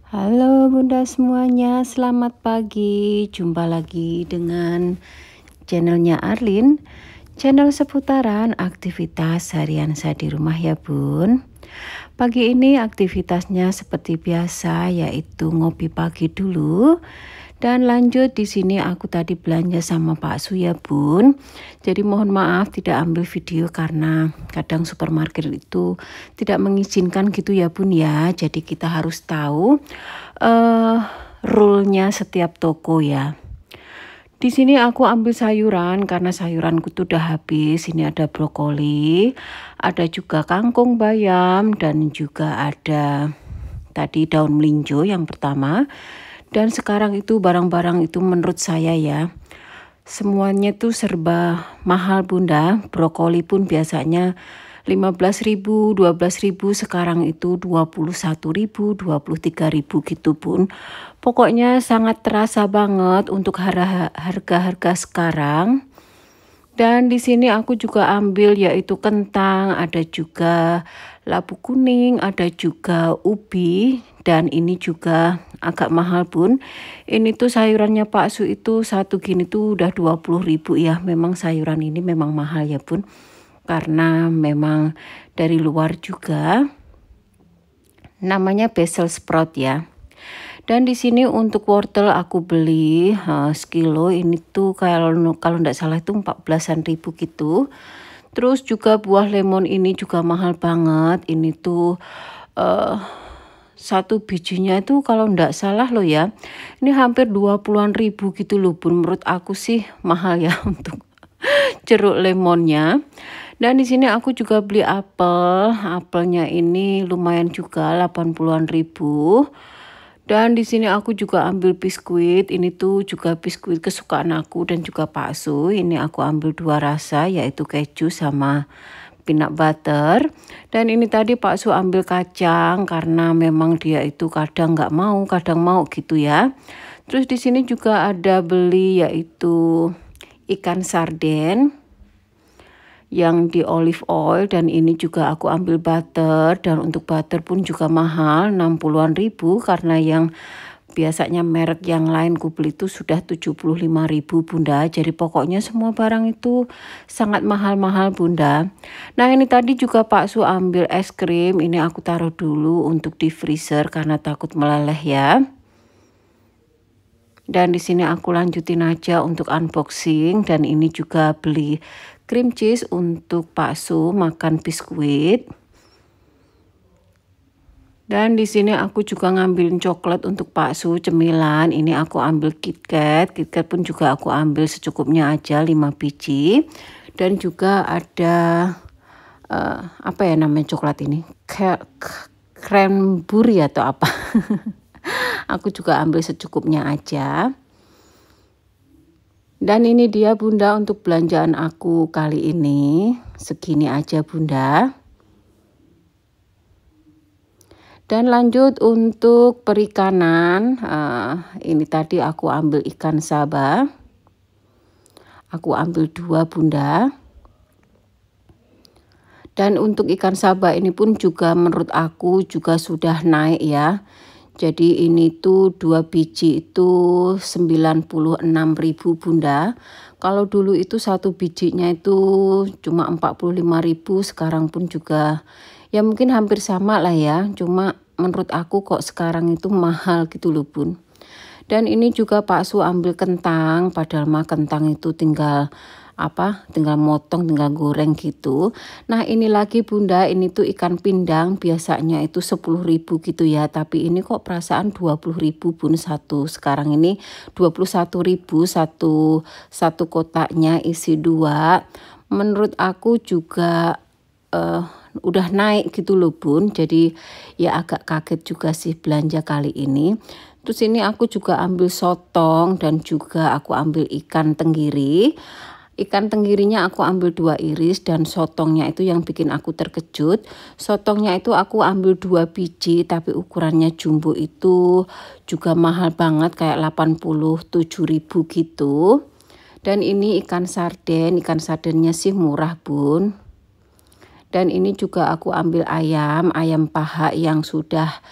Halo Bunda semuanya, selamat pagi. Jumpa lagi dengan channelnya Arlin, channel seputaran aktivitas harian saya di rumah ya Bun. Pagi ini aktivitasnya seperti biasa, yaitu ngopi pagi dulu. Dan lanjut di sini aku tadi belanja sama Pak Su ya Bun. Jadi mohon maaf tidak ambil video karena kadang supermarket itu tidak mengizinkan gitu ya Bun ya. Jadi kita harus tahu rule-nya setiap toko ya. Di sini aku ambil sayuran karena sayuranku tuh udah habis. Ini ada brokoli, ada juga kangkung bayam, dan juga ada tadi daun melinjo yang pertama. Dan sekarang itu barang-barang itu menurut saya ya, semuanya tuh serba mahal Bunda. Brokoli pun biasanya 15.000, 12.000, sekarang itu 21.000, 23.000 gitu Bun. Pokoknya sangat terasa banget untuk harga-harga sekarang. Dan di sini aku juga ambil yaitu kentang, ada juga labu kuning, ada juga ubi, dan ini juga agak mahal Bun. Ini tuh sayurannya Pak Su itu satu gini tuh udah 20.000 ya. Memang sayuran ini memang mahal ya Bun. Karena memang dari luar juga. Namanya basil sprout ya. Dan di sini untuk wortel aku beli sekilo ini tuh kalau enggak salah itu 14.000 gitu. Terus juga buah lemon ini juga mahal banget. Ini tuh satu bijinya itu kalau enggak salah loh ya. Ini hampir 20-an ribu gitu loh Bun. Menurut aku sih mahal ya untuk jeruk lemonnya. Dan di sini aku juga beli apel. Apelnya ini lumayan juga 80-an ribu. Dan di sini aku juga ambil biskuit. Ini tuh juga biskuit kesukaan aku dan juga Pak Su. Ini aku ambil 2 rasa yaitu keju sama peanut butter. Dan ini tadi Pak Su ambil kacang karena memang dia itu kadang nggak mau, kadang mau gitu ya. Terus di sini juga ada beli yaitu ikan sarden yang di olive oil, dan ini juga aku ambil butter, dan untuk butter pun juga mahal 60-an ribu karena yang biasanya merek yang lain ku beli itu sudah 75.000 Bunda. Jadi pokoknya semua barang itu sangat mahal-mahal Bunda. Nah ini tadi juga Pak Su ambil es krim, ini aku taruh dulu untuk di freezer karena takut meleleh ya. Dan di sini aku lanjutin aja untuk unboxing, dan ini juga beli cream cheese untuk Pak Su makan biskuit. Dan di sini aku juga ngambilin coklat untuk Pak Su cemilan. Ini aku ambil KitKat. KitKat pun juga aku ambil secukupnya aja 5 biji. Dan juga ada apa ya namanya coklat ini? Cranberry atau apa? Aku juga ambil secukupnya aja. Dan ini dia Bunda untuk belanjaan aku kali ini. Segini aja Bunda. Dan lanjut untuk perikanan. Ini tadi aku ambil ikan saba. Aku ambil 2 Bunda. Dan untuk ikan saba ini pun juga menurut aku juga sudah naik ya. Jadi ini tuh 2 biji itu 96.000 Bunda. Kalau dulu itu satu bijinya itu cuma 45.000, sekarang pun juga ya mungkin hampir sama lah ya. Cuma menurut aku kok sekarang itu mahal gitu loh Bun. Dan ini juga Pak Su ambil kentang, padahal mah kentang itu tinggal motong, tinggal goreng gitu. Nah ini lagi Bunda, ini tuh ikan pindang, biasanya itu 10.000 gitu ya, tapi ini kok perasaan 20.000 Bun satu. Sekarang ini 21.000 satu kotaknya isi 2. Menurut aku juga udah naik gitu loh Bun. Jadi ya agak kaget juga sih belanja kali ini. Terus ini aku juga ambil sotong dan juga aku ambil ikan tenggiri. Ikan tenggirinya aku ambil 2 iris, dan sotongnya itu yang bikin aku terkejut. Sotongnya itu aku ambil 2 biji tapi ukurannya jumbo, itu juga mahal banget kayak 87.000 gitu. Dan ini ikan sardennya sih murah Bun. Dan ini juga aku ambil ayam paha yang sudah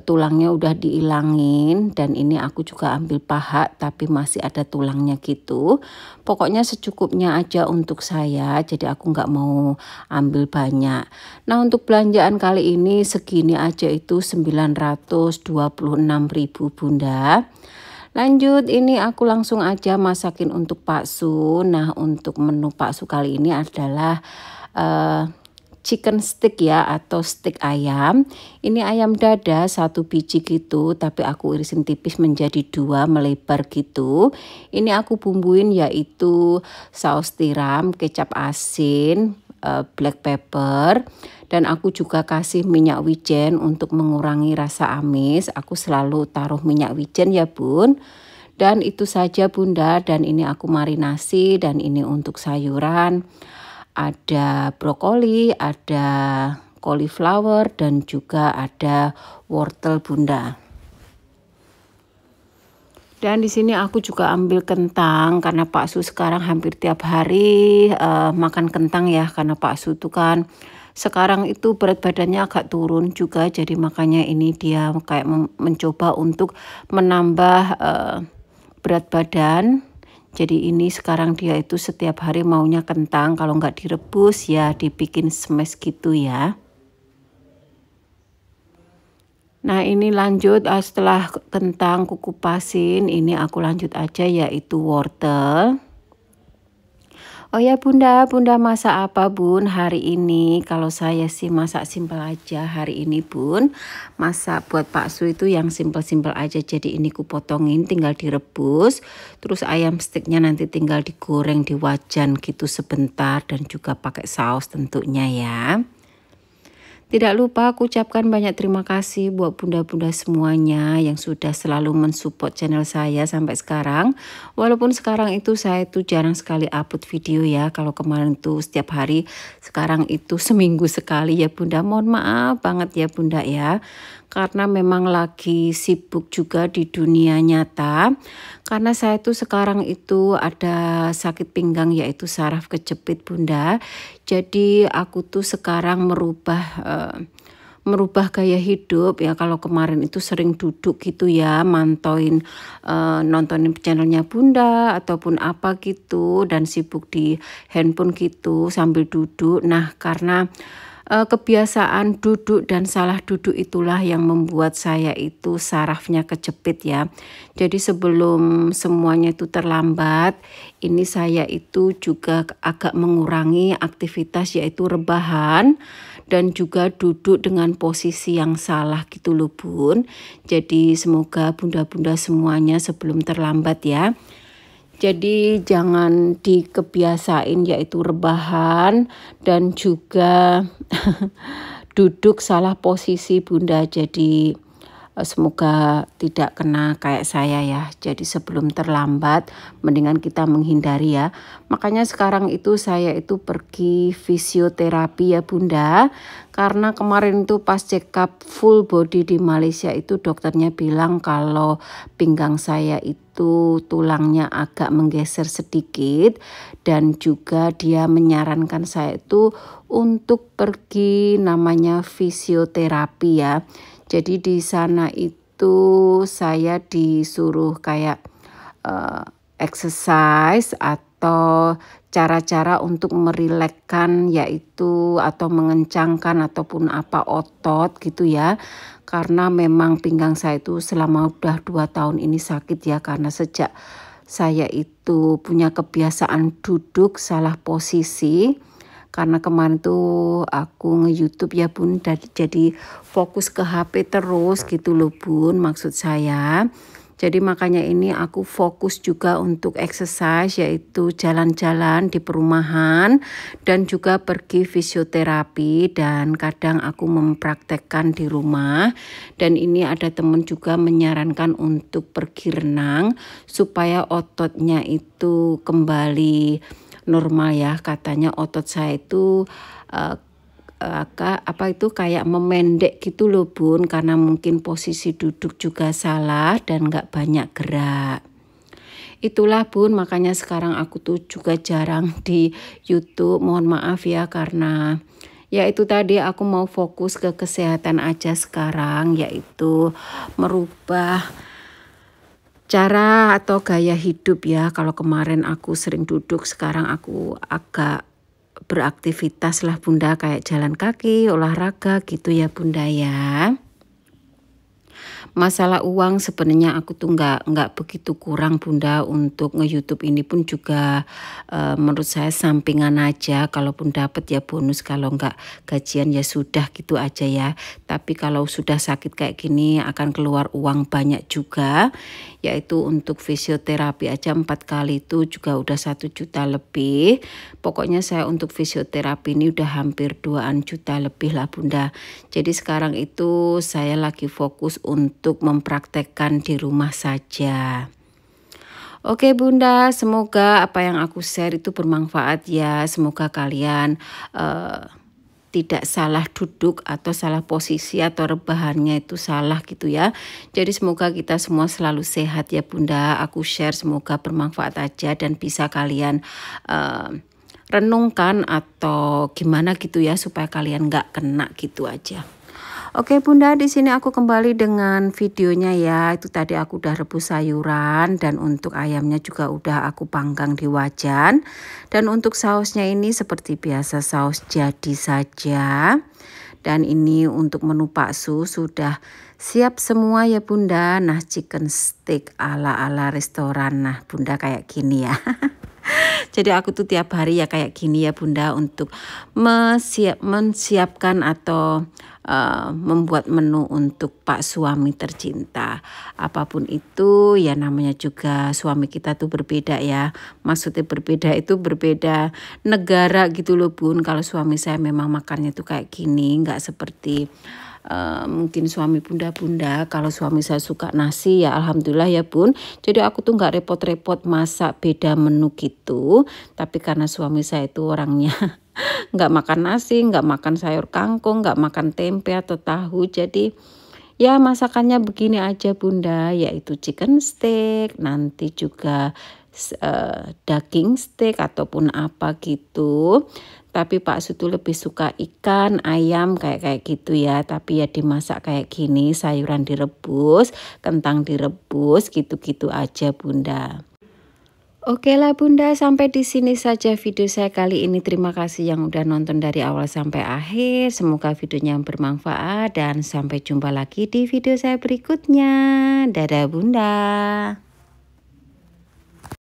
tulangnya udah diilangin, dan ini aku juga ambil paha tapi masih ada tulangnya gitu. Pokoknya secukupnya aja untuk saya, jadi aku nggak mau ambil banyak. Nah, untuk belanjaan kali ini segini aja itu 926.000 Bunda. Lanjut, ini aku langsung aja masakin untuk Pak Su. Nah, untuk menu Pak Su kali ini adalah chicken stick ya, atau stick ayam. Ini ayam dada 1 biji gitu, tapi aku irisin tipis menjadi 2 melebar gitu. Ini aku bumbuin yaitu saus tiram, kecap asin, black pepper, dan aku juga kasih minyak wijen untuk mengurangi rasa amis. Aku selalu taruh minyak wijen ya Bun. Dan itu saja Bunda, dan ini aku marinasi. Dan ini untuk sayuran, ada brokoli, ada cauliflower, dan juga ada wortel Bunda. Dan di sini aku juga ambil kentang karena Pak Su sekarang hampir tiap hari makan kentang ya, karena Pak Su tuh kan sekarang itu berat badannya agak turun juga, jadi makanya ini dia kayak mencoba untuk menambah berat badan. Jadi ini sekarang dia itu setiap hari maunya kentang, kalau nggak direbus ya dibikin smash gitu ya. Nah, ini lanjut setelah kentang kukupasin, ini aku lanjut aja yaitu wortel. Oh ya Bunda masak apa Bun hari ini? Kalau saya sih masak simpel aja hari ini Bun. Masak buat Pak Su itu yang simpel-simpel aja. Jadi ini kupotongin tinggal direbus. Terus ayam sticknya nanti tinggal digoreng di wajan gitu sebentar. Dan juga pakai saus tentunya ya. Tidak lupa aku ucapkan banyak terima kasih buat bunda-bunda semuanya yang sudah selalu mensupport channel saya sampai sekarang. Walaupun sekarang itu saya itu jarang sekali upload video ya. Kalau kemarin tuh setiap hari, sekarang itu seminggu sekali ya Bunda. Mohon maaf banget ya Bunda ya. Karena memang lagi sibuk juga di dunia nyata. Karena saya tuh sekarang itu ada sakit pinggang yaitu saraf kejepit Bunda. Jadi aku tuh sekarang merubah gaya hidup ya. Kalau kemarin itu sering duduk gitu ya, mantauin nontonin channelnya Bunda ataupun apa gitu, dan sibuk di handphone gitu sambil duduk. Nah, karena kebiasaan duduk dan salah duduk itulah yang membuat saya itu sarafnya kejepit ya. Jadi sebelum semuanya itu terlambat, ini saya itu juga agak mengurangi aktivitas yaitu rebahan dan juga duduk dengan posisi yang salah gitu loh Bun. Jadi semoga bunda-bunda semuanya sebelum terlambat ya. Jadi jangan dikebiasain yaitu rebahan dan juga duduk salah posisi Bunda. Jadi semoga tidak kena kayak saya ya. Jadi sebelum terlambat mendingan kita menghindari ya. Makanya sekarang itu saya itu pergi fisioterapi ya Bunda. Karena kemarin itu pas check up full body di Malaysia itu dokternya bilang kalau pinggang saya itu tulangnya agak menggeser sedikit, dan juga dia menyarankan saya itu untuk pergi namanya fisioterapi ya. Jadi di sana itu saya disuruh kayak exercise atau cara-cara untuk merilekkan yaitu atau mengencangkan ataupun apa otot gitu ya. Karena memang pinggang saya itu selama udah 2 tahun ini sakit ya, karena sejak saya itu punya kebiasaan duduk salah posisi. Karena kemarin tuh aku nge-YouTube ya Bun, jadi fokus ke HP terus gitu loh Bun, maksud saya. Jadi makanya ini aku fokus juga untuk exercise yaitu jalan-jalan di perumahan dan juga pergi fisioterapi, dan kadang aku mempraktekkan di rumah. Dan ini ada teman juga menyarankan untuk pergi renang supaya ototnya itu kembali normal ya. Katanya otot saya itu kayak memendek gitu loh Bun, karena mungkin posisi duduk juga salah dan gak banyak gerak. Itulah Bun, makanya sekarang aku tuh juga jarang di YouTube. Mohon maaf ya, karena Ya itu tadi aku mau fokus ke kesehatan aja sekarang, yaitu merubah cara atau gaya hidup ya. Kalau kemarin aku sering duduk, sekarang aku agak beraktivitas lah Bunda, kayak jalan kaki, olahraga gitu ya Bunda ya. Masalah uang sebenarnya aku tuh nggak begitu kurang Bunda, untuk nge-YouTube ini pun juga menurut saya sampingan aja, kalaupun dapat ya bonus, kalau nggak gajian ya sudah gitu aja ya. Tapi kalau sudah sakit kayak gini akan keluar uang banyak juga, yaitu untuk fisioterapi aja 4 kali itu juga udah 1 juta lebih. Pokoknya saya untuk fisioterapi ini udah hampir 2 juta lebih lah Bunda. Jadi sekarang itu saya lagi fokus untuk mempraktekkan di rumah saja. Oke Bunda, semoga apa yang aku share itu bermanfaat ya. Semoga kalian tidak salah duduk atau salah posisi atau rebahannya itu salah gitu ya. Jadi semoga kita semua selalu sehat ya Bunda. Aku share semoga bermanfaat aja dan bisa kalian renungkan atau gimana gitu ya, supaya kalian nggak kena gitu aja. Oke Bunda, di sini aku kembali dengan videonya ya. Itu tadi aku udah rebus sayuran, dan untuk ayamnya juga udah aku panggang di wajan. Dan untuk sausnya ini seperti biasa, saus jadi saja. Dan ini untuk menu bakso sudah siap semua ya Bunda. Nah, chicken steak ala-ala restoran. Nah Bunda, kayak gini ya. Jadi aku tuh tiap hari ya kayak gini ya Bunda, untuk mensiapkan atau membuat menu untuk Pak suami tercinta. Apapun itu ya, namanya juga suami kita tuh berbeda ya. Maksudnya berbeda itu berbeda negara gitu loh Bun. Kalau suami saya memang makannya tuh kayak gini, nggak seperti mungkin suami bunda-bunda. Kalau suami saya suka nasi ya alhamdulillah ya Bun. Jadi aku tuh nggak repot-repot masak beda menu gitu. Tapi karena suami saya itu orangnya nggak makan nasi, nggak makan sayur kangkung, nggak makan tempe atau tahu. Jadi ya masakannya begini aja Bunda, yaitu chicken steak, nanti juga daging steak ataupun apa gitu. Tapi Pak Sutu lebih suka ikan, ayam kayak gitu ya. Tapi ya dimasak kayak gini, sayuran direbus, kentang direbus, gitu-gitu aja Bunda. Oke lah Bunda, sampai di sini saja video saya kali ini. Terima kasih yang udah nonton dari awal sampai akhir. Semoga videonya bermanfaat dan sampai jumpa lagi di video saya berikutnya. Dadah Bunda.